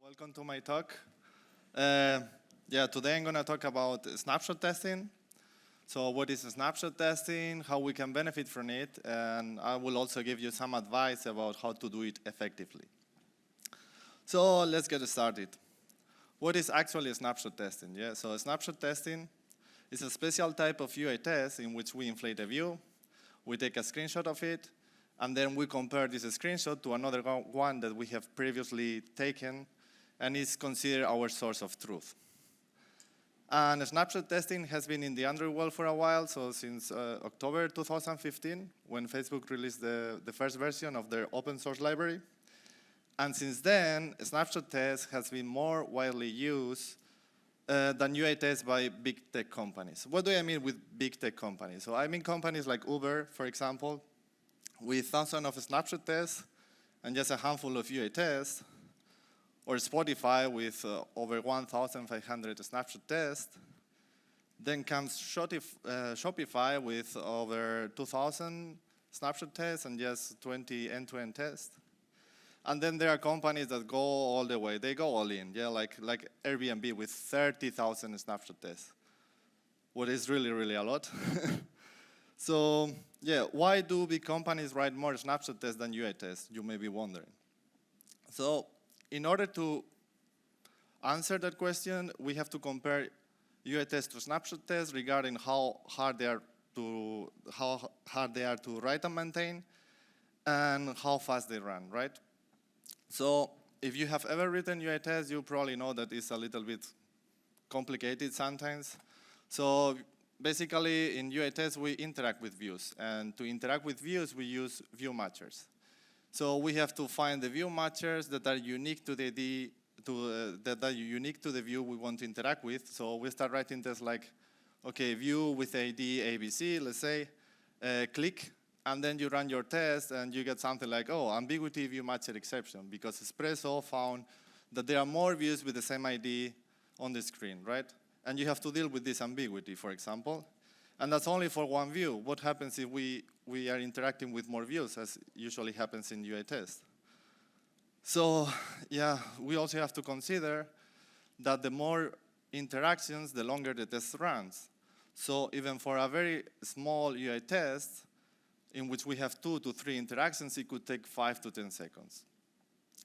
Welcome to my talk. Today I'm going to talk about snapshot testing. So what is snapshot testing, how we can benefit from it, and I will also give you some advice about how to do it effectively. So let's get started. What is actually snapshot testing? So snapshot testing is a special type of UI test in which we inflate a view, we take a screenshot of it, and then we compare this screenshot to another one that we have previously taken, and is considered our source of truth. And snapshot testing has been in the Android world for a while, so since October 2015, when Facebook released the first version of their open source library. And since then, snapshot test has been more widely used than UI tests by big tech companies. What do I mean with big tech companies? So I mean companies like Uber, for example, with thousands of snapshot tests and just a handful of UI tests, or Spotify with over 1,500 snapshot tests. Then comes Shopify with over 2,000 snapshot tests and just 20 end-to-end tests. And then there are companies that go all the way. They go all in, like Airbnb with 30,000 snapshot tests, what is really, really a lot. So, why do big companies write more snapshot tests than UI tests, you may be wondering. So, in order to answer that question, we have to compare UI tests to snapshot tests regarding how hard they are to write and maintain, and how fast they run, right? So if you have ever written UI tests, you probably know that it's a little bit complicated sometimes. So basically, in UI tests, we interact with views, and to interact with views, we use view matchers. So we have to find the view matchers that are unique to the view we want to interact with. So we start writing tests like, okay, view with ID ABC, let's say, click, and then you run your test and you get something like, oh, ambiguity view matcher exception, because Espresso found that there are more views with the same ID on the screen, right? And you have to deal with this ambiguity, for example. And that's only for one view. What happens if we are interacting with more views, as usually happens in UI tests? So, we also have to consider that the more interactions, the longer the test runs. So even for a very small UI test, in which we have 2 to 3 interactions, it could take 5 to 10 seconds,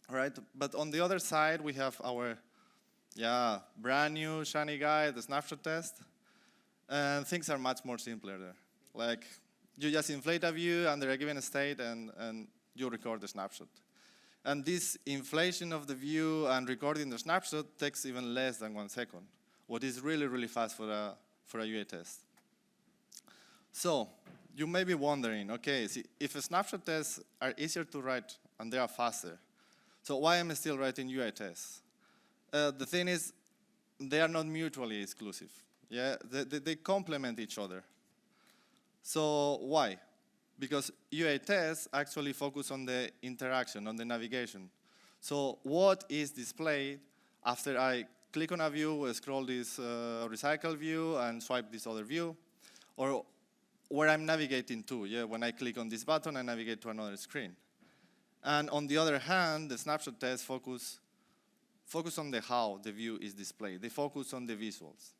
right? But on the other side, we have our, brand new shiny guy, the snapshot test. And things are much more simpler there. Like, you just inflate a view under a given state and you record the snapshot. And this inflation of the view and recording the snapshot takes even less than 1 second, what is really, really fast for a UI test. So, you may be wondering, okay, if snapshot tests are easier to write and they are faster, so why am I still writing UI tests? The thing is, they are not mutually exclusive. They complement each other. So why? Because UI tests actually focus on the interaction, on the navigation. So what is displayed after I click on a view, scroll this recycle view, and swipe this other view, or where I'm navigating to. When I click on this button, I navigate to another screen. And on the other hand, the snapshot tests focus on the how the view is displayed. They focus on the visuals.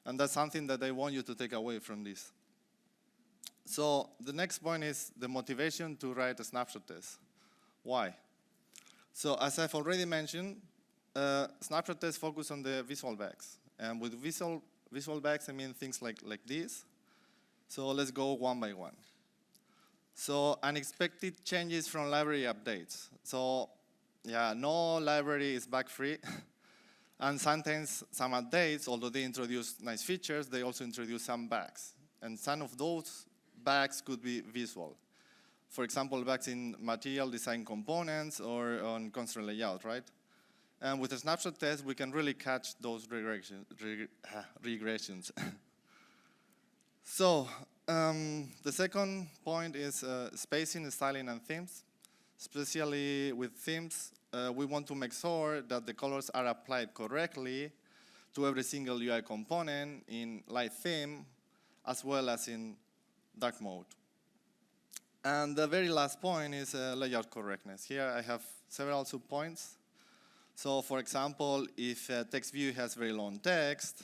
And that's something that I want you to take away from this. So the next point is the motivation to write a snapshot test. Why? So as I've already mentioned, snapshot tests focus on the visual bags. And with visual bags, I mean things like this. So let's go one by one. So unexpected changes from library updates. So no library is bug-free. And sometimes some updates, although they introduce nice features, they also introduce some bugs. And some of those bugs could be visual. For example, bugs in material design components or on constraint layout, right? And with a snapshot test, we can really catch those regressions. So the second point is spacing, styling, and themes. Especially with themes, we want to make sure that the colors are applied correctly to every single UI component in light theme, as well as in dark mode. And the very last point is layout correctness. Here I have several subpoints. So for example, if a text view has very long text,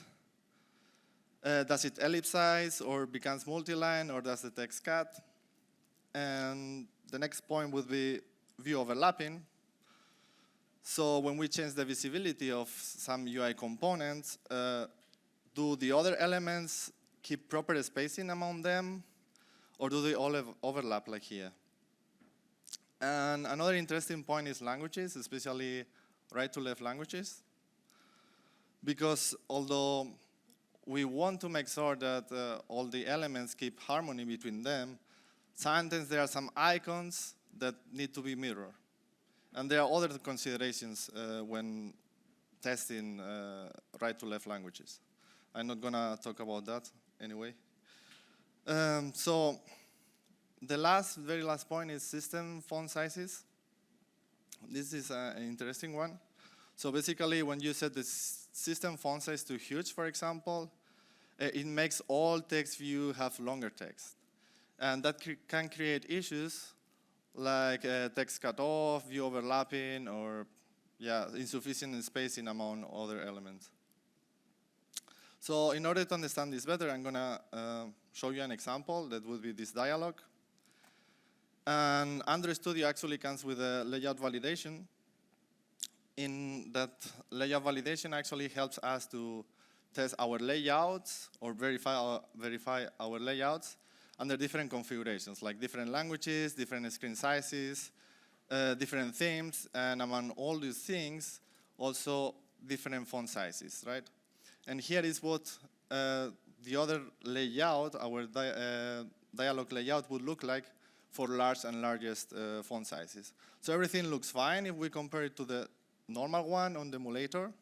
does it ellipsize or becomes multi-line, or does the text cut? And the next point would be view overlapping. So when we change the visibility of some UI components, do the other elements keep proper spacing among them, or do they all overlap like here? And another interesting point is languages, especially right-to-left languages. Because although we want to make sure that all the elements keep harmony between them, sometimes there are some icons that need to be mirrored. And there are other considerations when testing right-to-left languages. I'm not going to talk about that anyway. So the very last point is system font sizes. This is an interesting one. So basically, when you set the system font size to huge, for example, it makes all text view have longer text. And that can create issues like text cutoff, view overlapping, or insufficient spacing among other elements. So in order to understand this better, I'm going to show you an example that would be this dialog. And Android Studio actually comes with a layout validation. In that layout validation actually helps us to test our layouts or verify our layouts under different configurations, like different languages, different screen sizes, different themes, and among all these things, also different font sizes, right? And here is what the other layout, our dialog layout would look like for large and largest font sizes. So everything looks fine if we compare it to the normal one on the emulator,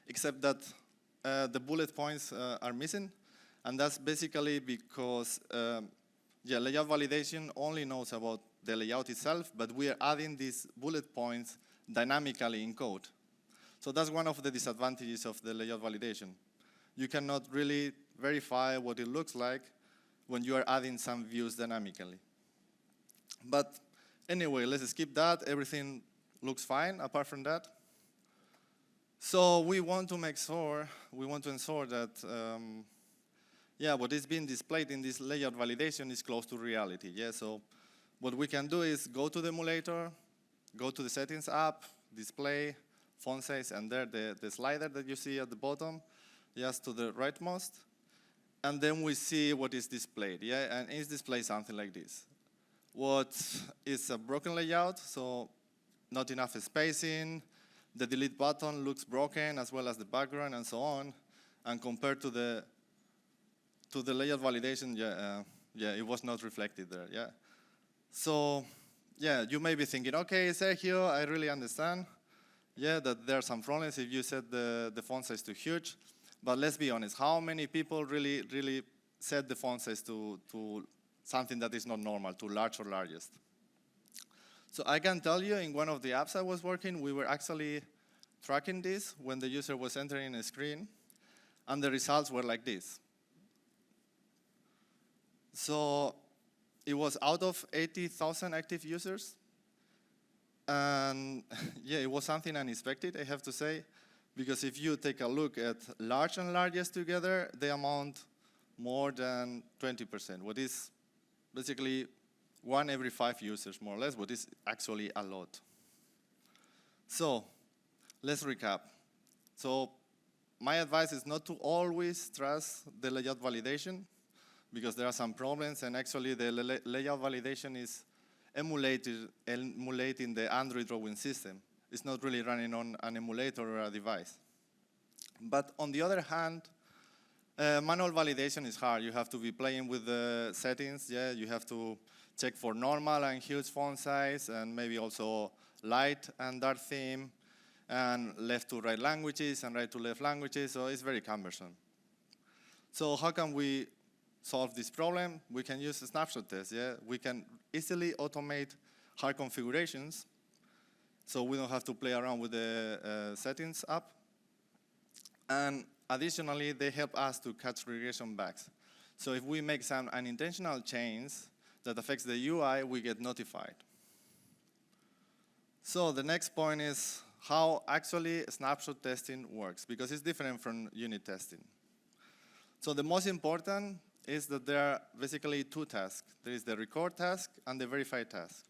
except that the bullet points are missing. And that's basically because layout validation only knows about the layout itself, but we are adding these bullet points dynamically in code. So that's one of the disadvantages of the layout validation. You cannot really verify what it looks like when you are adding some views dynamically. But anyway, let's skip that. Everything looks fine apart from that. So we want to ensure that what is being displayed in this layout validation is close to reality. Yeah, so what we can do is go to the emulator, go to the settings app, display, font size, and there the slider that you see at the bottom, just to the rightmost. And then we see what is displayed, yeah? And it's displayed something like this. What is a broken layout, so not enough spacing, the delete button looks broken, as well as the background and so on. And compared to the layout validation, it was not reflected there, yeah? So, you may be thinking, okay, Sergio, I really understand, that there are some problems if you set the font size too huge. But let's be honest, how many people really set the font size to something that is not normal, to large or largest? So I can tell you, in one of the apps I was working, we were actually tracking this when the user was entering a screen, and the results were like this. So it was out of 80,000 active users, and it was something unexpected, I have to say. Because if you take a look at large and largest together, they amount more than 20%, what is basically 1 every 5 users, more or less, what is actually a lot. So let's recap. So my advice is not to always trust the layout validation, because there are some problems, and actually the layout validation is emulating the Android drawing system. It's not really running on an emulator or a device. But on the other hand, manual validation is hard. You have to be playing with the settings. Yeah, you have to check for normal and huge font size, and maybe also light and dark theme, and left to right languages and right to left languages. So it's very cumbersome. So how can we solve this problem? We can use a snapshot test. Yeah, we can easily automate hard configurations, so we don't have to play around with the settings app. And additionally, they help us to catch regression bugs. So if we make some unintentional change that affects the UI, we get notified. So the next point is how actually snapshot testing works, because it's different from unit testing. So the most important is that there are basically two tasks. There is the record task and the verify task.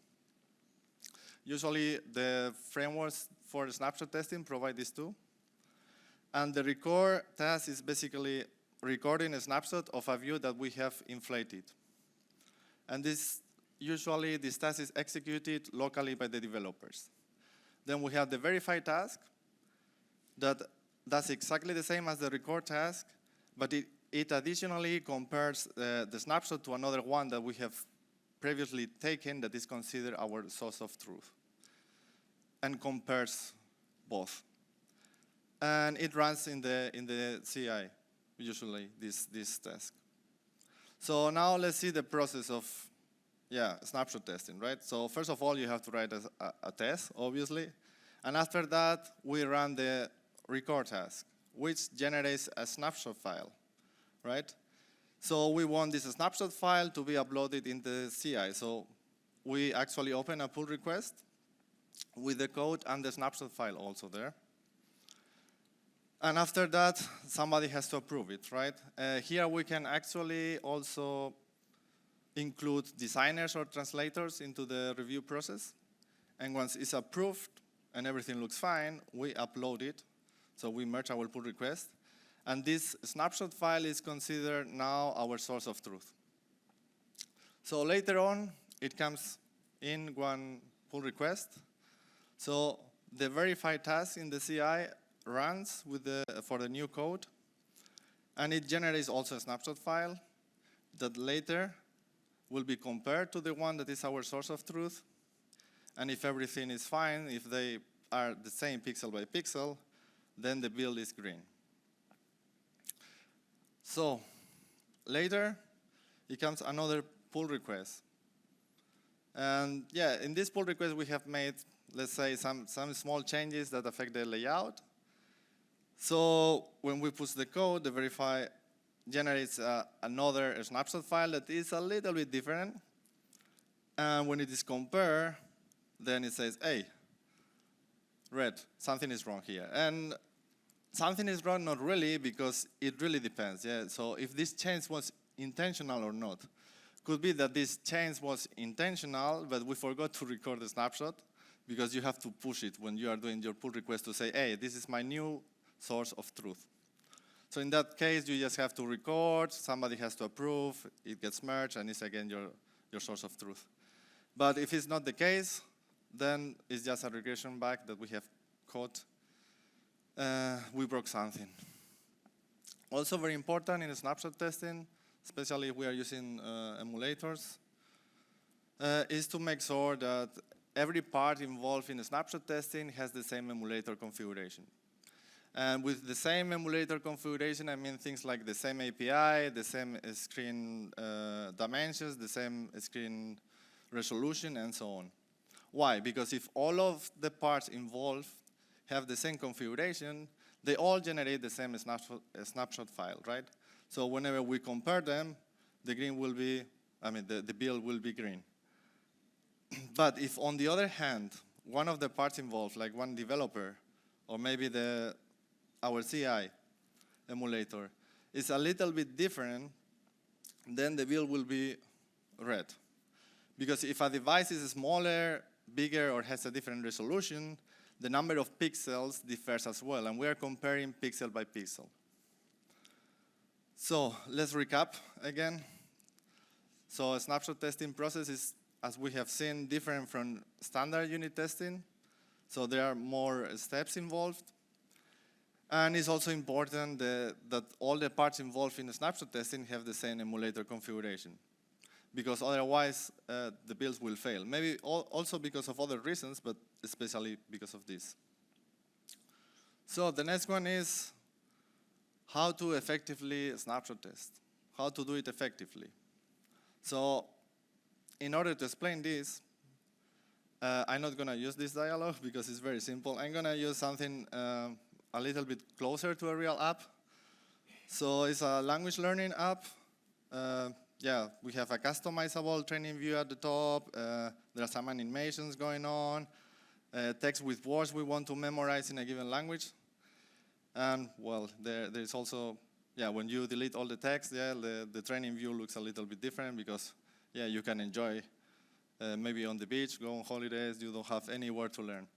Usually the frameworks for snapshot testing provide these two. And the record task is basically recording a snapshot of a view that we have inflated. And usually this task is executed locally by the developers. Then we have the verify task that does exactly the same as the record task, but it additionally compares the snapshot to another one that we have previously taken that is considered our source of truth, and compares both. And it runs in the CI, usually, this task. So now let's see the process of snapshot testing, right? So first of all, you have to write a test, obviously. And after that, we run the record task, which generates a snapshot file, right? So we want this snapshot file to be uploaded in the CI. So we actually open a pull request with the code and the snapshot file also there. And after that, somebody has to approve it, right? Here we can actually also include designers or translators into the review process. And once it's approved and everything looks fine, we upload it. So we merge our pull request. And this snapshot file is considered now our source of truth. So later on, it comes in one pull request. So the verify task in the CI runs for the new code. And it generates also a snapshot file that later will be compared to the one that is our source of truth. And if everything is fine, if they are the same pixel by pixel, then the build is green. So later, it comes another pull request. And in this pull request, we have made, let's say, some small changes that affect the layout. So when we push the code, the verify generates another snapshot file that is a little bit different. And when it is compared, then it says, hey, red, something is wrong here. And something is wrong, not really, because it really depends. So if this change was intentional or not. Could be that this change was intentional, but we forgot to record the snapshot, because you have to push it when you are doing your pull request to say, hey, this is my new source of truth. So in that case, you just have to record, somebody has to approve, it gets merged, and it's again your source of truth. But if it's not the case, then it's just a regression bug that we have caught. We broke something. Also very important in snapshot testing, especially if we are using emulators, is to make sure that every part involved in snapshot testing has the same emulator configuration. And with the same emulator configuration, I mean things like the same API, the same screen dimensions, the same screen resolution, and so on. Why? Because if all of the parts involved have the same configuration, they all generate the same snapshot file, right? So whenever we compare them, the green will be, the build will be green. But if on the other hand, one of the parts involved, like one developer, or maybe our CI emulator, is a little bit different, then the build will be red. Because if a device is smaller, bigger, or has a different resolution, the number of pixels differs as well, and we are comparing pixel by pixel. So let's recap again. So a snapshot testing process is, as we have seen, different from standard unit testing. So there are more steps involved. And it's also important that all the parts involved in the snapshot testing have the same emulator configuration, because otherwise the builds will fail. Maybe also because of other reasons, but especially because of this. So the next one is how to effectively snapshot test, how to do it effectively. So in order to explain this, I'm not going to use this dialog because it's very simple. I'm going to use something a little bit closer to a real app. So it's a language learning app. We have a customizable training view at the top. There are some animations going on. text with words we want to memorize in a given language. And, well, there's also, yeah, when you delete all the text, yeah, the training view looks a little bit different because, yeah, you can enjoy maybe on the beach, go on holidays, you don't have any word to learn.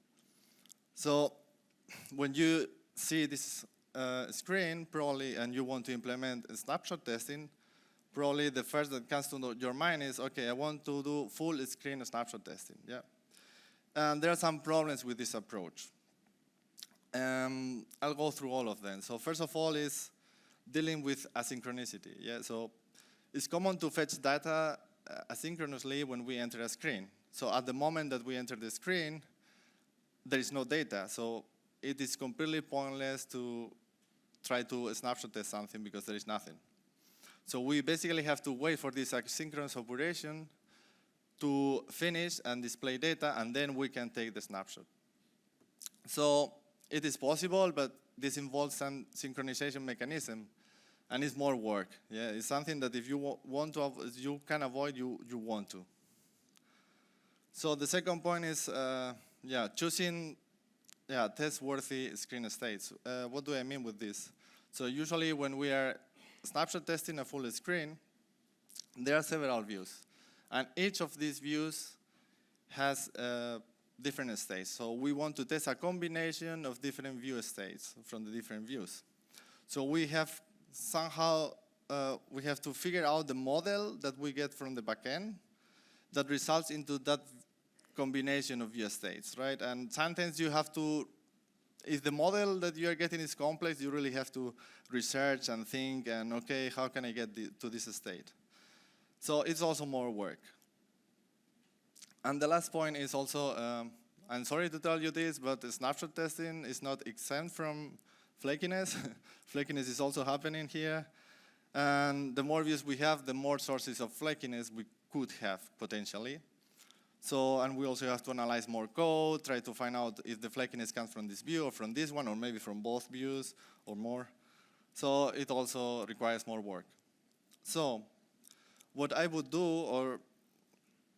So when you see this screen, probably, and you want to implement a snapshot testing, probably the first that comes to your mind is, okay, I want to do full screen snapshot testing, yeah. And there are some problems with this approach. I'll go through all of them. So first of all is dealing with asynchronicity, yeah. So it's common to fetch data asynchronously when we enter a screen. So at the moment that we enter the screen, there is no data. So it is completely pointless to try to snapshot test something because there is nothing. So we basically have to wait for this asynchronous operation to finish and display data, and then we can take the snapshot. So it is possible, but this involves some synchronization mechanism, and it's more work. Yeah, it's something that if you want to, you can avoid, you want to. So the second point is, choosing test-worthy screen states. What do I mean with this? So usually when we are snapshot testing a full screen, there are several views. And each of these views has different states. So we want to test a combination of different view states from the different views. So we have somehow, we have to figure out the model that we get from the backend that results into that combination of view states, right? And sometimes you have to, if the model that you are getting is complex, you really have to research and think, and okay, how can I get to this state? So it's also more work. And the last point is also, I'm sorry to tell you this, but the snapshot testing is not exempt from flakiness. Flakiness is also happening here. And the more views we have, the more sources of flakiness we could have potentially. So, and we also have to analyze more code, try to find out if the flakiness comes from this view or from this one, or maybe from both views or more. So it also requires more work. So what I would do, or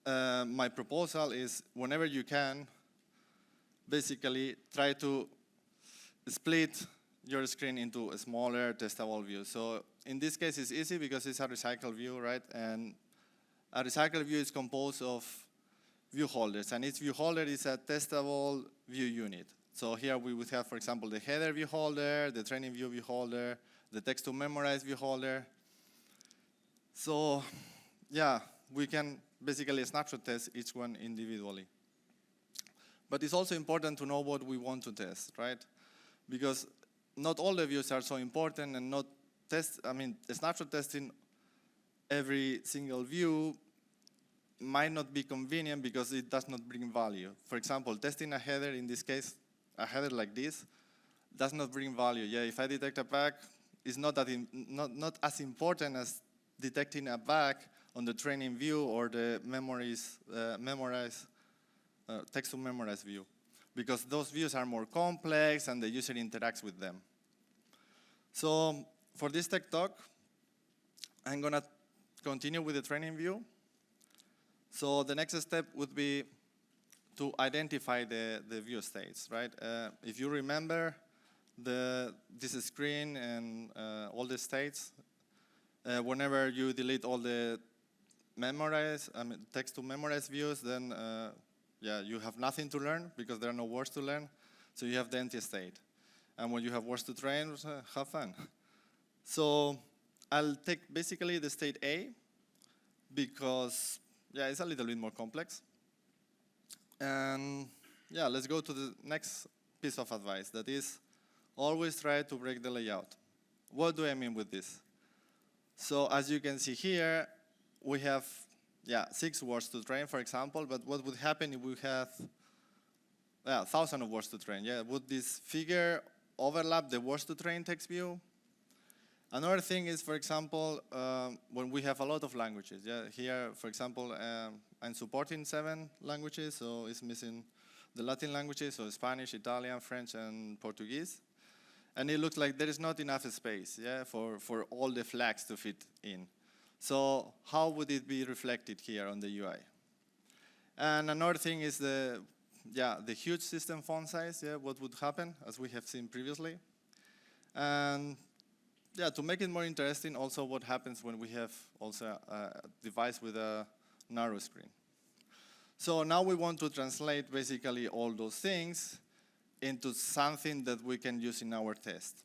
my proposal is, whenever you can, basically try to split your screen into a smaller testable views. So in this case, it's easy because it's a recycle view, right? And a recycle view is composed of view holders, and each view holder is a testable view unit. So here we would have, for example, the header view holder, the training view holder, the text to memorize view holder. So yeah, we can basically snapshot test each one individually. But it's also important to know what we want to test, right? Because not all the views are so important, and not snapshot testing every single view might not be convenient because it does not bring value. For example, testing a header, in this case, a header like this, does not bring value. Yeah, if I detect a bug, it's not as important as detecting a bug on the training view or the text to memorize view, because those views are more complex and the user interacts with them. So for this tech talk, I'm going to continue with the training view. So the next step would be to identify the view states, right? If you remember this screen and all the states, whenever you delete all the text to memorize views, then you have nothing to learn because there are no words to learn. So you have the empty state. And when you have words to train, have fun. So I'll take basically the state A because it's a little bit more complex. And let's go to the next piece of advice. That is, always try to break the layout. What do I mean with this? So as you can see here, we have 6 words to train, for example, but what would happen if we had 1,000 of words to train? Would this figure overlap the words to train text view? Another thing is, for example, when we have a lot of languages. Here, for example, I'm supporting 7 languages, so it's missing the Latin languages, so Spanish, Italian, French, and Portuguese. And it looks like there is not enough space for all the flags to fit in. So how would it be reflected here on the UI? And another thing is yeah, the huge system font size, yeah, what would happen, as we have seen previously. And yeah, to make it more interesting, also what happens when we have also a device with a narrow screen. So now we want to translate basically all those things into something that we can use in our test.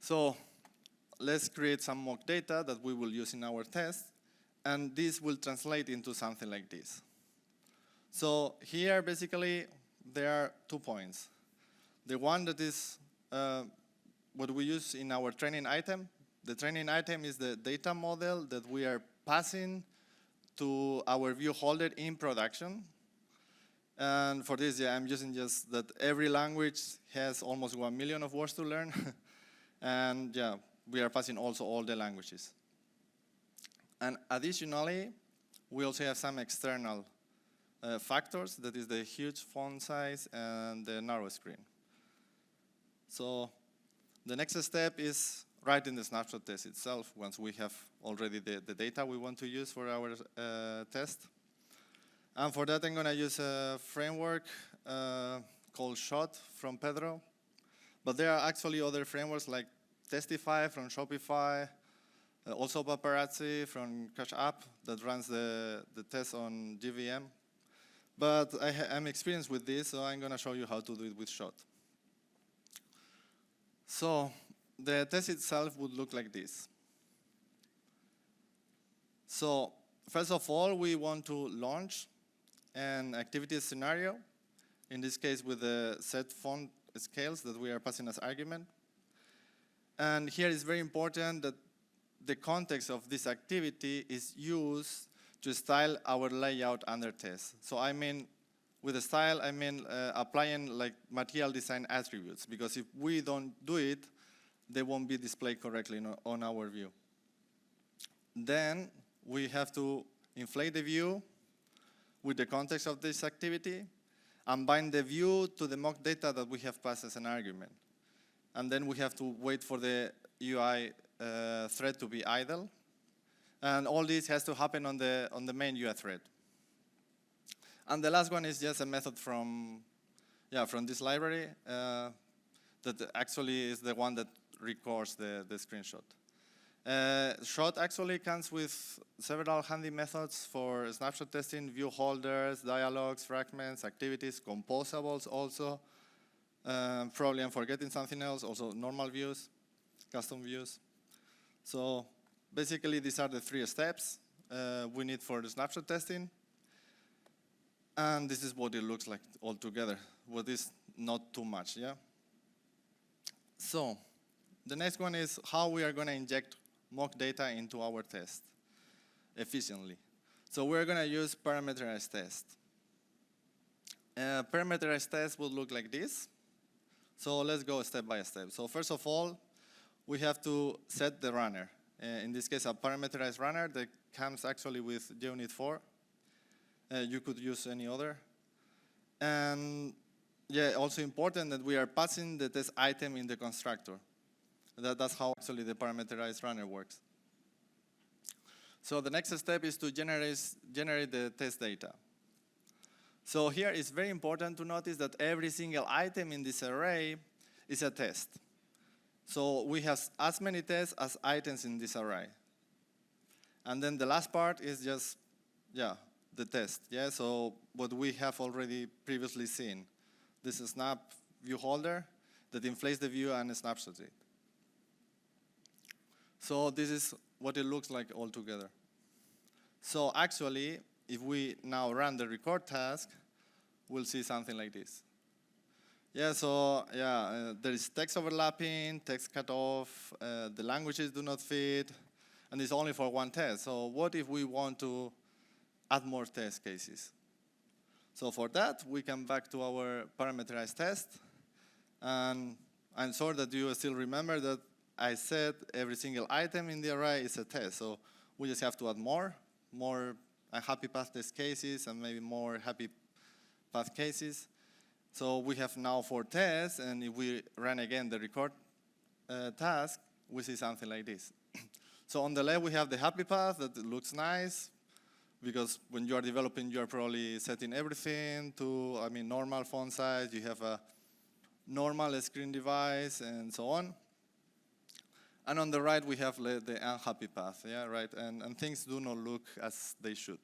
So let's create some mock data that we will use in our test, and this will translate into something like this. So here, basically, there are 2 points. The one that is what we use in our training item. The training item is the data model that we are passing to our view holder in production. And for this, yeah, I'm using just that every language has almost 1 million of words to learn. And yeah, we are passing also all the languages. And additionally, we also have some external factors, that is the huge font size and the narrow screen. So the next step is writing the snapshot test itself once we have already the data we want to use for our test. And for that, I'm going to use a framework called Shot from Pedro. But there are actually other frameworks like Testify from Shopify, also Paparazzi from Cash App that runs the test on JVM. But I'm experienced with this, so I'm going to show you how to do it with Shot. So the test itself would look like this. So first of all, we want to launch an activity scenario, in this case with the set font scales that we are passing as argument. And here it's very important that the context of this activity is used to style our layout under test. So I mean, with the style, I mean applying like material design attributes, because if we don't do it, they won't be displayed correctly on our view. Then we have to inflate the view with the context of this activity and bind the view to the mock data that we have passed as an argument. And then we have to wait for the UI thread to be idle. And all this has to happen on the main UI thread. And the last one is just a method from this library that actually is the one that records the screenshot. Shot actually comes with several handy methods for snapshot testing: view holders, dialogues, fragments, activities, composables also. Probably I'm forgetting something else, also normal views, custom views. So basically these are the 3 steps we need for the snapshot testing. And this is what it looks like all together, what is not too much, yeah? So the next one is how we are going to inject mock data into our test efficiently. So we're going to use parameterized test. Parameterized test will look like this. So let's go step by step. So first of all, we have to set the runner. In this case, a parameterized runner that comes actually with JUnit 4. You could use any other. And yeah, also important that we are passing the test item in the constructor. That's how actually the parameterized runner works. So the next step is to generate the test data. So here it's very important to notice that every single item in this array is a test. So we have as many tests as items in this array. And then the last part is just, the test. Yeah, so what we have already previously seen. This is snap view holder that inflates the view and snapshots it. So this is what it looks like all together. So actually, if we now run the record task, we'll see something like this. Yeah, so there is text overlapping, text cutoff, the languages do not fit, and it's only for one test. So what if we want to add more test cases? So for that, we come back to our parameterized test, and I'm sure that you still remember that I said every single item in the array is a test. So we just have to add more happy path test cases and maybe more happy path cases. So we have now 4 tests, and if we run again the record task, we see something like this. So on the left, we have the happy path that looks nice, because when you are developing, you are probably setting everything to, normal font size. You have a normal screen device and so on. And on the right, we have the unhappy path, yeah, right? And things do not look as they should.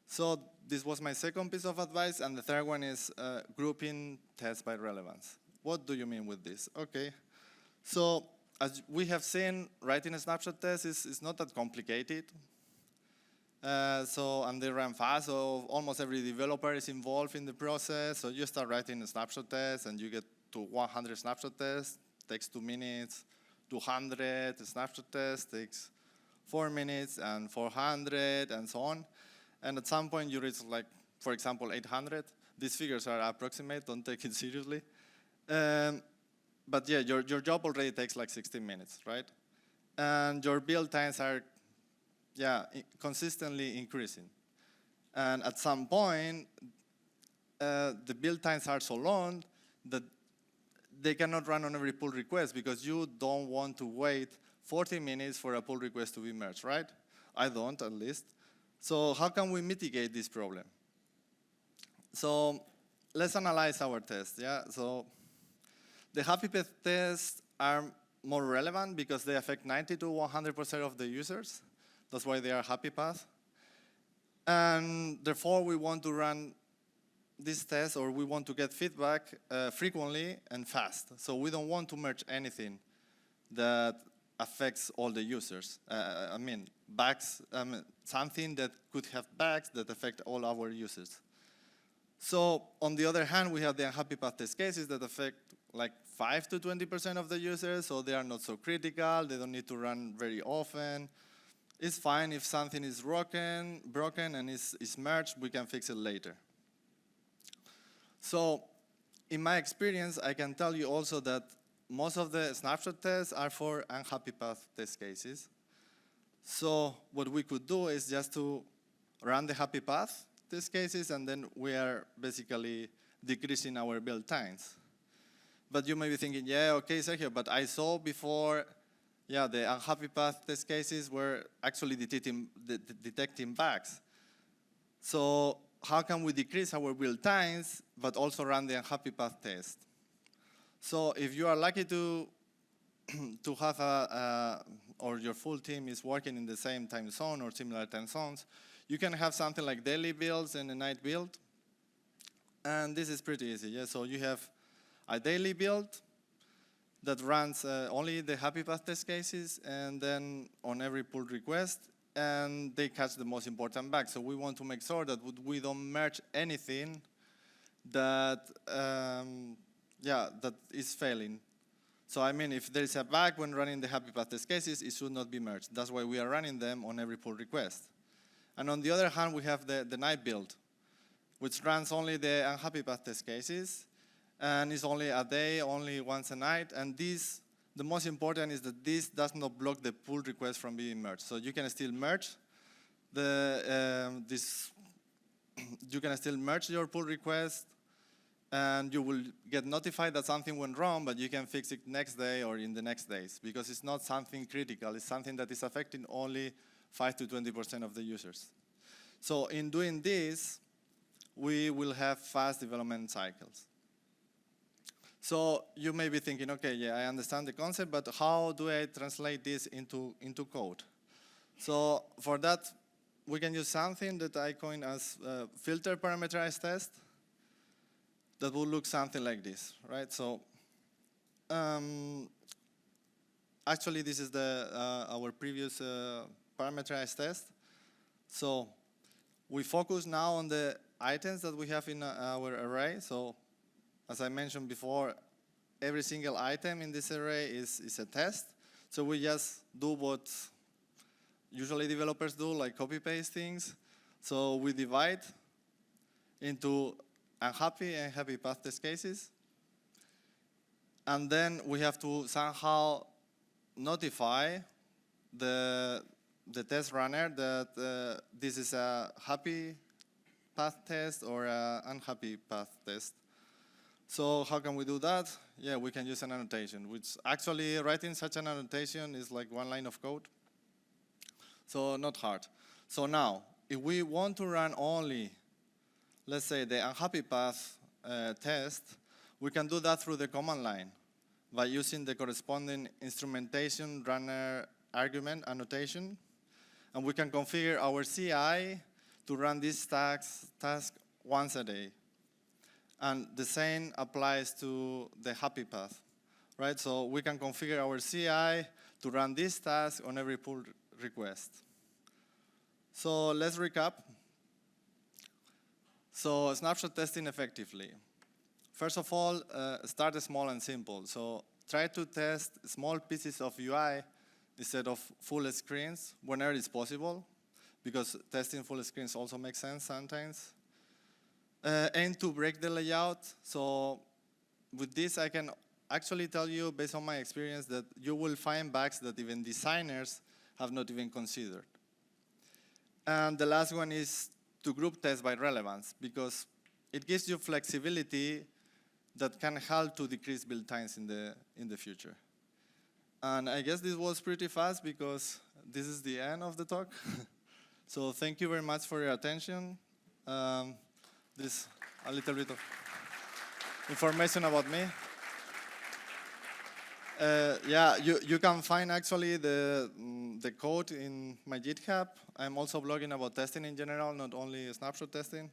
So this was my second piece of advice, and the third one is grouping tests by relevance. What do you mean with this? Okay, so as we have seen, writing a snapshot test is not that complicated. And they run fast, so almost every developer is involved in the process. So you start writing a snapshot test, and you get to 100 snapshot tests, takes 2 minutes. 200 snapshot tests takes 4 minutes, and 400, and so on. And at some point, you reach, like, for example, 800. These figures are approximate, don't take it seriously. But yeah, your job already takes like 16 minutes, right? And your build times are, consistently increasing. And at some point, the build times are so long that they cannot run on every pull request, because you don't want to wait 40 minutes for a pull request to be merged, right? I don't, at least. So how can we mitigate this problem? So let's analyze our test, yeah? So the happy path tests are more relevant because they affect 90 to 100% of the users. That's why they are happy path. And therefore, we want to run this test, or we want to get feedback frequently and fast. So we don't want to merge anything that affects all the users. Bugs, something that could have bugs that affect all our users. So on the other hand, we have the unhappy path test cases that affect like 5 to 20% of the users, so they are not so critical. They don't need to run very often. It's fine if something is broken and is merged, we can fix it later. So in my experience, I can tell you also that most of the snapshot tests are for unhappy path test cases. So what we could do is just to run the happy path test cases, and then we are basically decreasing our build times. But you may be thinking, yeah, okay, Sergio, but I saw before, the unhappy path test cases were actually detecting bugs. So how can we decrease our build times, but also run the unhappy path test? So if you are lucky to have or your full team is working in the same time zone or similar time zones, you can have something like daily builds and a night build. And this is pretty easy, yeah? So you have a daily build that runs only the happy path test cases, and then on every pull request, and they catch the most important bugs. So we want to make sure that we don't merge anything that that is failing. So if there is a bug when running the happy path test cases, it should not be merged. That's why we are running them on every pull request. And on the other hand, we have the night build, which runs only the unhappy path test cases, and is only a day, only once a night. And this, the most important is that this does not block the pull request from being merged. So you can still merge you can still merge your pull request, and you will get notified that something went wrong, but you can fix it next day or in the next days, because it's not something critical. It's something that is affecting only 5 to 20% of the users. So in doing this, we will have fast development cycles. So you may be thinking, okay, yeah, I understand the concept, but how do I translate this into code? So for that, we can use something that I coined as filter parameterized test that will look something like this, right? So actually, this is our previous parameterized test. So we focus now on the items that we have in our array. So as I mentioned before, every single item in this array is a test. So we just do what usually developers do, like copy-paste things. So we divide into unhappy and happy path test cases. And then we have to somehow notify the test runner that this is a happy path test or an unhappy path test. So how can we do that? Yeah, we can use an annotation, which actually writing such an annotation is like one line of code. So not hard. So now, if we want to run only, let's say, the unhappy path test, we can do that through the command line by using the corresponding instrumentation runner argument annotation. And we can configure our CI to run this task once a day. And the same applies to the happy path, right? So we can configure our CI to run this task on every pull request. So let's recap. So snapshot testing effectively. First of all, start small and simple. So try to test small pieces of UI instead of full screens whenever it's possible, because testing full screens also makes sense sometimes. Aim to break the layout. So with this, I can actually tell you, based on my experience, that you will find bugs that even designers have not even considered. And the last one is to group test by relevance, because it gives you flexibility that can help to decrease build times in the future. And I guess this was pretty fast because this is the end of the talk. So thank you very much for your attention. This a little bit of information about me. Yeah, you can find actually the code in my GitHub. I'm also blogging about testing in general, not only snapshot testing.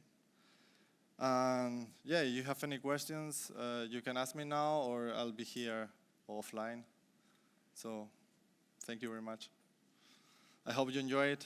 Yeah, you have any questions, you can ask me now, or I'll be here offline. So thank you very much. I hope you enjoy it.